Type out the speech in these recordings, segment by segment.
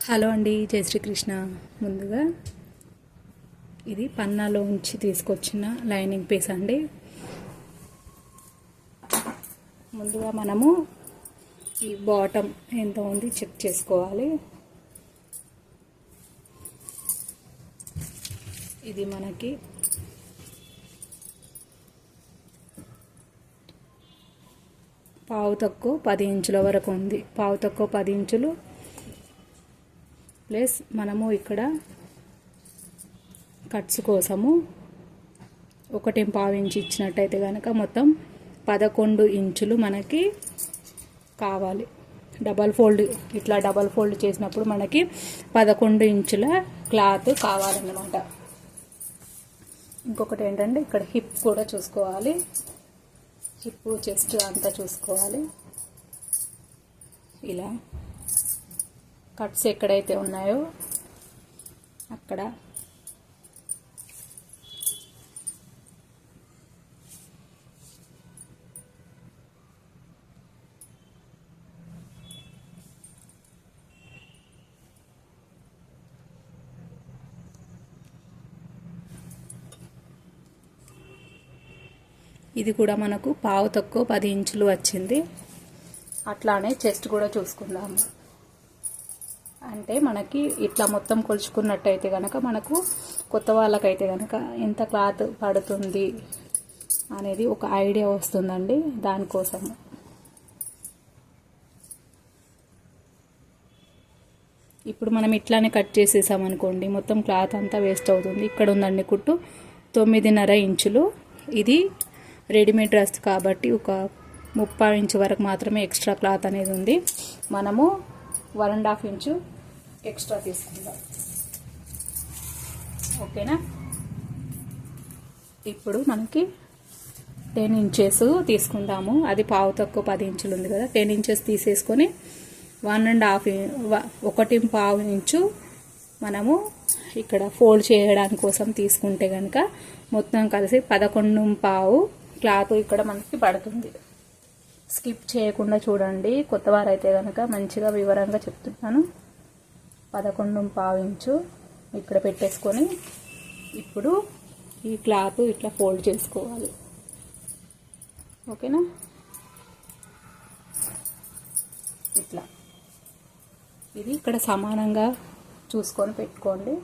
Hello అండి, జై శ్రీకృష్ణ. ముందుగా ఇది పన్నాలో ఉంచి తీసుకొచ్చిన లైనింగ్ పీస్ అండి. ముందుగా మనము ఈ బాటమ్ ఎంత ఉంది చెక్ చేసుకోవాలి. ఇది మనకి పావు తక్కువ 10 ఇంచుల వరకు ఉంది. పావు తక్కువ 10 ఇంచులు ప్లస్ మనము ఇక్కడ కట్స్ కోసము 1.5 ఇంచు ఇచ్చినట్టయితే కనుక మొత్తం 11 ఇంచులు మనకి కావాలి. డబల్ ఫోల్డ్ ఇట్లా డబల్ ఫోల్డ్ చేసినప్పుడు మనకి 11 ఇంచుల క్లాత్ కావాలన్నమాట. ఇంకొకటి ఏంటంటే ఇక్కడ హిప్ కూడా చూసుకోవాలి. హిప్ చెస్ట్ అంతా చూసుకోవాలి. ఇలా కట్స్ ఎక్కడైతే ఉన్నాయో అక్కడ ఇది కూడా మనకు పావు తక్కువ 10 ఇంచులు వచ్చింది. అట్లానే చెస్ట్ కూడా చూసుకుందాము. అంటే మనకి ఇట్లా మొత్తం కొలుచుకున్నట్టయితే కనుక మనకు కొత్త వాళ్ళకైతే కనుక ఎంత క్లాత్ పడుతుంది అనేది ఒక ఐడియా వస్తుందండి. దానికోసం ఇప్పుడు మనం ఇట్లానే కట్ చేసేసామనుకోండి మొత్తం క్లాత్ అంతా వేస్ట్ అవుతుంది. ఇక్కడ ఉందండి కుట్టు 9.5 ఇంచులు. ఇది రెడీమేడ్ డ్రెస్ కాబట్టి ఒక 30 ఇంచు వరకు మాత్రమే ఎక్స్ట్రా క్లాత్ అనేది ఉంది. మనము 1.5 ఇంచు ఎక్స్ట్రా తీసుకుందాం. ఓకేనా? ఇప్పుడు మనకి 10 ఇంచెస్ తీసుకుందాము. అది పావు తక్కువ 10 ఇంచులు ఉంది కదా, 10 ఇంచెస్ తీసేసుకొని 1.5 ఇంచు మనము ఇక్కడ ఫోల్డ్ చేయడానికి కోసం తీసుకుంటే కనుక మొత్తం కలిసి 11.5 క్లాత్ ఇక్కడ మనకి పడుతుంది. స్కిప్ చేయకుండా చూడండి. కొత్త వారైతే కనుక మంచిగా వివరంగా చెప్తున్నాను. 11.5 ఇంచు ఇక్కడ పెట్టేసుకొని ఇప్పుడు ఈ క్లాత్ ఇట్లా ఫోల్డ్ చేసుకోవాలి. ఓకేనా? ఇట్లా ఇది ఇక్కడ సమానంగా చూసుకొని పెట్టుకోండి.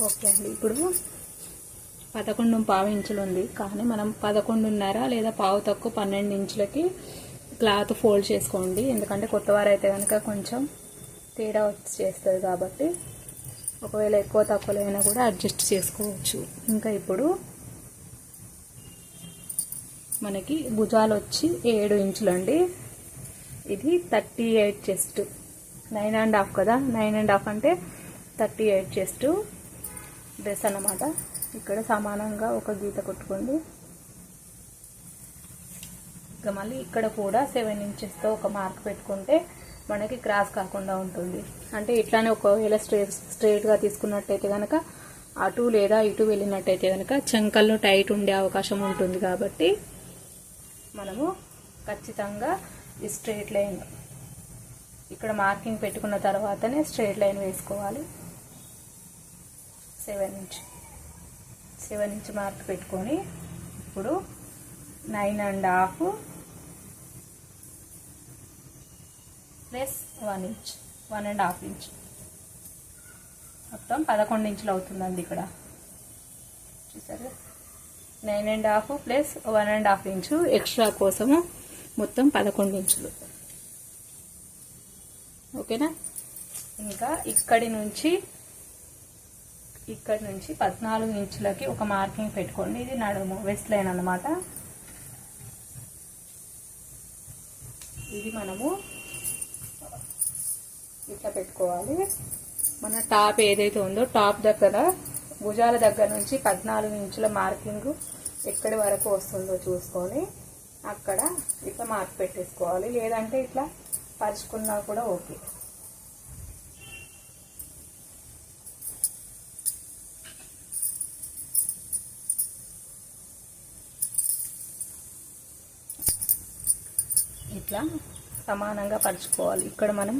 ఓకే అండి. ఇప్పుడు 11.5 ఇంచులు ఉంది కానీ మనం 11.5 లేదా పావు తక్కువ 12 ఇంచులకి క్లాత్ ఫోల్డ్ చేసుకోండి. ఎందుకంటే కొత్తవారైతే కనుక కొంచెం తేడా వచ్చేస్తుంది కాబట్టి ఒకవేళ ఎక్కువ తక్కువలైనా కూడా అడ్జస్ట్ చేసుకోవచ్చు. ఇంకా ఇప్పుడు మనకి భుజాలు వచ్చి 7 ఇంచులండి. ఇది 38 చెస్ట్, 9.5 కదా, 9.5 అంటే 38 చెస్ట్ డ్రెస్ అన్నమాట. ఇక్కడ సమానంగా ఒక గీత కొట్టుకోండి. ఇక మళ్ళీ ఇక్కడ కూడా 7 ఇంచెస్తో ఒక మార్క్ పెట్టుకుంటే మనకి క్రాస్ కాకుండా ఉంటుంది. అంటే ఇట్లానే ఒకవేళ స్ట్రైట్గా తీసుకున్నట్టయితే కనుక అటు లేదా ఇటు వెళ్ళినట్టయితే కనుక చంకల్లో టైట్ ఉండే అవకాశం ఉంటుంది. కాబట్టి మనము ఖచ్చితంగా ఈ స్ట్రైట్ లైన్ ఇక్కడ మార్కింగ్ పెట్టుకున్న తర్వాతనే స్ట్రైట్ లైన్ వేసుకోవాలి. 7 ఇంచ్ మార్క్ పెట్టుకొని ఇప్పుడు 9.5 ప్లస్ 1 ఇంచ్, 1.5 ఇంచ్ మొత్తం 11 ఇంచులు అవుతుందండి. ఇక్కడ చూసారు, 9.5 ప్లస్ 1.5 ఇంచు ఎక్స్ట్రా కోసము మొత్తం 11 ఇంచులు. ఓకేనా? ఇంకా ఇక్కడి నుంచి 14 ఇంచులకి ఒక మార్కింగ్ పెట్టుకోండి. ఇది నడుము వెస్ట్ లైన్ అన్నమాట. ఇది మనము ఇట్లా పెట్టుకోవాలి. మన టాప్ ఏదైతే ఉందో టాప్ దగ్గర భుజాల దగ్గర నుంచి 14 ఇంచుల మార్కింగ్ ఎక్కడి వరకు వస్తుందో చూసుకొని అక్కడ ఇట్లా మార్క్ పెట్టేసుకోవాలి. లేదంటే ఇట్లా పరుచుకున్నా కూడా ఓకే. ఇట్లా సమానంగా పరుచుకోవాలి. ఇక్కడ మనం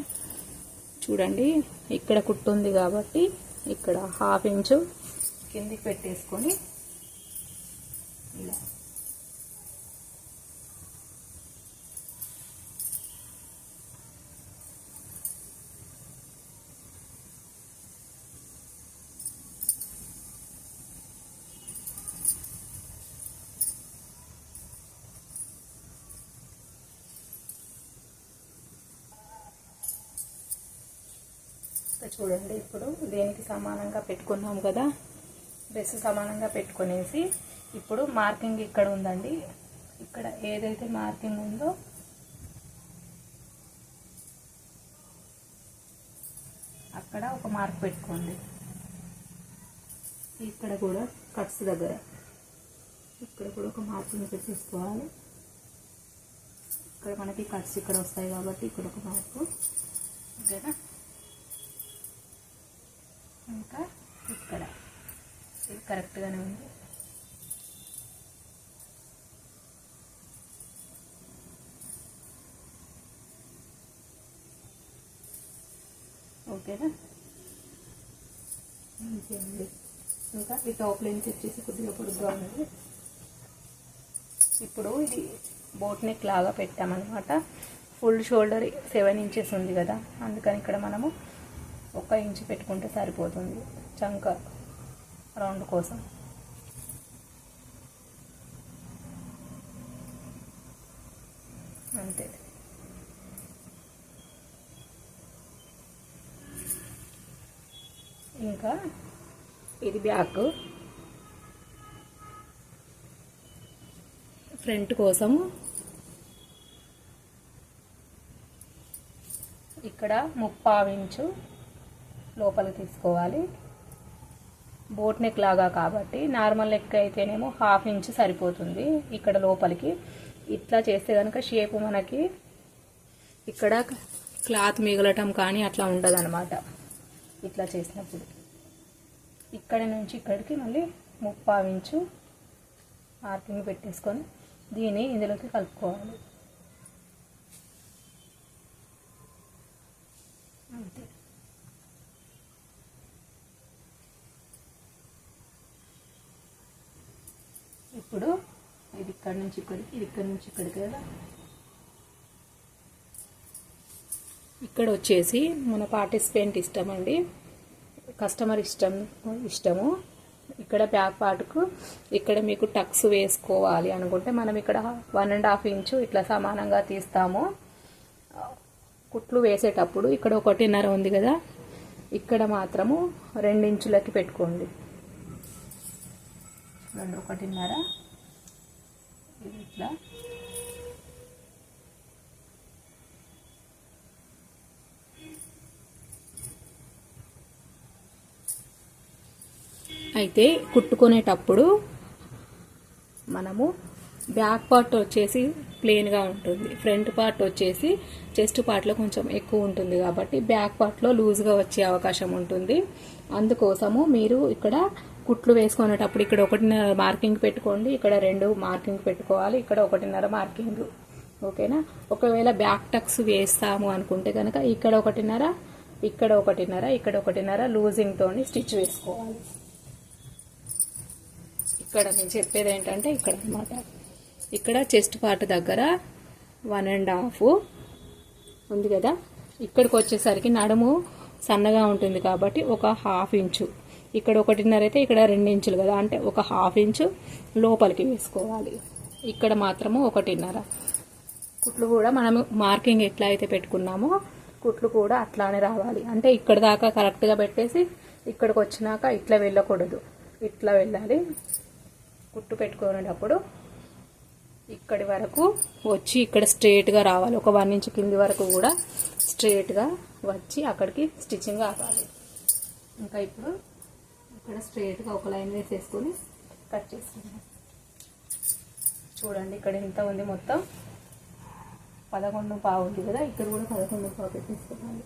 చూడండి, ఇక్కడ కుట్టు ఉంది కాబట్టి ఇక్కడ 1/2 ఇంచు కిందికి పెట్టేసుకొని ఇలా చూడండి. ఇప్పుడు దేనికి సమానంగా పెట్టుకున్నాం కదా, డ్రెస్ సమానంగా పెట్టుకునేసి ఇప్పుడు మార్కింగ్ ఇక్కడ ఉందండి. ఇక్కడ ఏదైతే మార్కింగ్ ఉందో అక్కడ ఒక మార్క్ పెట్టుకోండి. ఇక్కడ కూడా కట్స్ దగ్గర ఇక్కడ కూడా ఒక మార్కింగ్ పెట్టేసుకోవాలి. ఇక్కడ మనకి కట్స్ ఇక్కడ వస్తాయి కాబట్టి ఇక్కడ ఒక మార్కు, ఓకేనా. ఇంకా ఇక్కడ ఇది కరెక్ట్గానే ఉంది. ఓకేనా. ఇంకేంటి, ఇంకా ఈ టాప్ లెంత్ వచ్చేసి కొద్దిగా పొడుగ్గా ఉంది. ఇప్పుడు ఇది బోట్ నెక్ లాగా పెట్టామన్నమాట. ఫుల్ షోల్డర్ 7 ఇంచెస్ ఉంది కదా, అందుకని ఇక్కడ మనము 1 ఇంచు పెట్టుకుంటే సరిపోతుంది చంక రౌండ్ కోసం. అంతే. ఇంకా ఇది బ్యాక్, ఫ్రంట్ కోసం ఇక్కడ 3/4 ఇంచు లోపలికి తీసుకోవాలి. బోట్ నెక్ లాగా కాబట్టి నార్మల్ నెక్ అయితేనేమో 1/2 ఇంచు సరిపోతుంది ఇక్కడ లోపలికి. ఇట్లా చేస్తే కనుక షేపు మనకి ఇక్కడ క్లాత్ మిగలటం కానీ అట్లా ఉండదు అనమాట. ఇట్లా చేసినప్పుడు ఇక్కడి నుంచి ఇక్కడికి మళ్ళీ 3/4 ఇంచు మార్కింగ్ పెట్టేసుకొని దీన్ని ఇందులోకి కలుపుకోవాలి. అంతే. ఇప్పుడు ఇది ఇక్కడి నుంచి ఇక్కడికి, ఇది ఇక్కడి నుంచి ఇక్కడికి కదా. ఇక్కడ వచ్చేసి మన పార్టిసిపెంట్ ఇష్టం అండి, కస్టమర్ ఇష్టము. ఇక్కడ బ్యాక్ పార్ట్కు ఇక్కడ మీకు టక్స్ వేసుకోవాలి అనుకుంటే మనం ఇక్కడ 1.5 ఇంచు ఇట్లా సమానంగా తీస్తాము. కుట్లు వేసేటప్పుడు ఇక్కడ 1.5 ఉంది కదా, ఇక్కడ మాత్రము 2 ఇంచులకి పెట్టుకోండి. 1.5 ఇది ఇట్లా. అయితే కుట్టుకునేటప్పుడు మనము బ్యాక్ పార్ట్ వచ్చేసి ప్లెయిన్గా ఉంటుంది, ఫ్రంట్ పార్ట్ వచ్చేసి చెస్ట్ పార్ట్లో కొంచెం ఎక్కువ ఉంటుంది కాబట్టి బ్యాక్ పార్ట్లో లూజ్గా వచ్చే అవకాశం ఉంటుంది. అందుకోసము మీరు ఇక్కడ కుట్లు వేసుకునేటప్పుడు ఇక్కడ 1.5 మార్కింగ్ పెట్టుకోండి, ఇక్కడ 2 మార్కింగ్ పెట్టుకోవాలి, ఇక్కడ 1.5 మార్కింగ్, ఓకేనా. ఒకవేళ బ్యాక్ టక్స్ వేస్తాము అనుకుంటే కనుక ఇక్కడ 1.5, ఇక్కడ 1.5, ఇక్కడ 1.5 లూజింగ్తో స్టిచ్ వేసుకోవాలి. ఇక్కడ నేను చెప్పేది ఏంటంటే ఇక్కడ అన్నమాట, ఇక్కడ చెస్ట్ పార్ట్ దగ్గర 1.5 ఉంది కదా, ఇక్కడికి వచ్చేసరికి నడుము సన్నగా ఉంటుంది కాబట్టి ఒక 1/2 ఇంచు, ఇక్కడ 1.5 అయితే ఇక్కడ 2 ఇంచులు కదా, అంటే ఒక 1/2 ఇంచు లోపలికి వేసుకోవాలి. ఇక్కడ మాత్రము 1.5. కుట్లు కూడా మనము మార్కింగ్ ఎట్లా అయితే పెట్టుకున్నామో కుట్లు కూడా అట్లానే రావాలి. అంటే ఇక్కడ దాకా కరెక్ట్గా పెట్టేసి ఇక్కడికి వచ్చినాక ఇట్లా వెళ్ళకూడదు, ఇట్లా వెళ్ళాలి. కుట్టు పెట్టుకునేటప్పుడు ఇక్కడి వరకు వచ్చి ఇక్కడ స్ట్రేట్గా రావాలి. ఒక 1 ఇంచు కింది వరకు కూడా స్ట్రేట్గా వచ్చి అక్కడికి స్టిచ్చింగ్ ఆపాలి. ఇంకా ఇప్పుడు ఇక్కడ స్ట్రేట్గా ఒక లైన్ వేసేసుకొని కట్ చేసుకుందాం. చూడండి ఇక్కడ ఎంత ఉంది, మొత్తం 11.5 ఉంది కదా, ఇక్కడ కూడా 11.5 పెట్టేసుకోవాలి.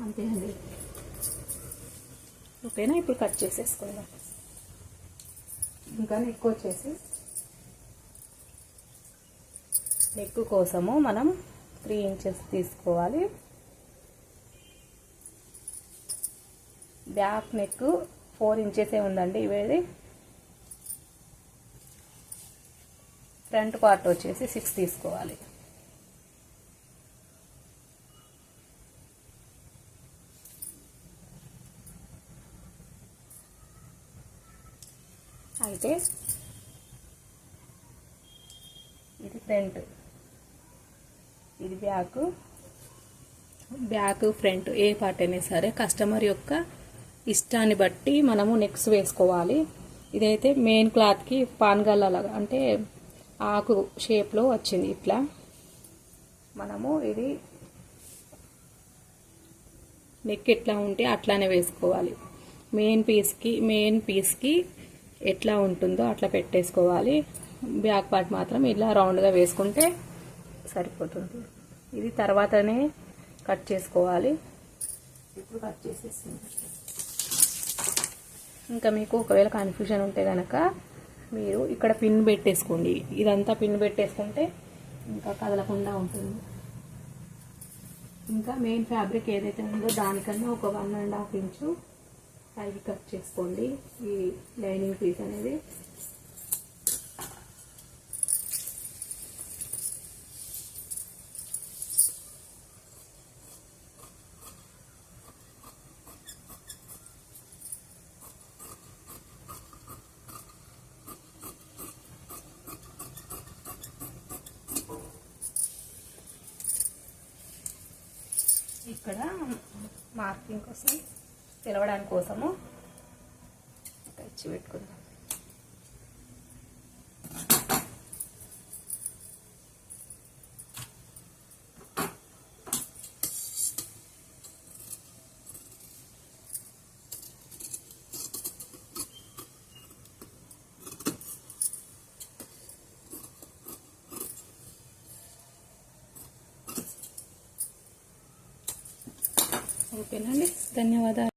అంతే అండి. ఓకేనా, ఇప్పుడు కట్ చేసేసుకుందాం. ఇంకా నెక్ వచ్చేసి నెక్ కోసము మనం 3 ఇంచెస్ తీసుకోవాలి. బ్యాక్ నెక్ 4 ఇంచెసే ఉందండి ఇవేది. ఫ్రంట్ పార్ట్ వచ్చేసి 6 తీసుకోవాలి. అయితే ఇది ఫ్రంట్, ఇది బ్యాక్. ఫ్రంట్ ఏ పార్ట్ అయినా సరే కస్టమర్ యొక్క ఇష్టాన్ని బట్టి మనము నెక్స్ వేసుకోవాలి. ఇదైతే మెయిన్ క్లాత్కి పాన్గల్లలాగా అంటే ఆకు షేప్లో వచ్చింది. ఇట్లా మనము ఇది నెక్ ఎట్లా ఉంటే అట్లానే వేసుకోవాలి. మెయిన్ పీస్కి ఎట్లా ఉంటుందో అట్లా పెట్టేసుకోవాలి. బ్యాక్ పార్ట్ మాత్రం ఇలా రౌండ్గా వేసుకుంటే సరిపోతుంది. ఇది తర్వాతనే కట్ చేసుకోవాలి. ఇప్పుడు కట్ చేసేస్తుంది. ఇంకా మీకు ఒకవేళ కన్ఫ్యూజన్ ఉంటే కనుక మీరు ఇక్కడ పిన్ పెట్టేసుకోండి. ఇదంతా పిన్ పెట్టేసుకుంటే ఇంకా కదలకుండా ఉంటుంది. ఇంకా మెయిన్ ఫ్యాబ్రిక్ ఏదైతే ఉందో దానికన్నా ఒక 1.5 ఇంచు పైకి కట్ చేసుకోండి ఈ లైనింగ్ పీస్ అనేది. ఇక్కడ మార్కింగ్ కోసం తెలవడానికి కోసము ఇచ్చి పెట్టుకుందాం. ఓకేనండి, ధన్యవాదాలు.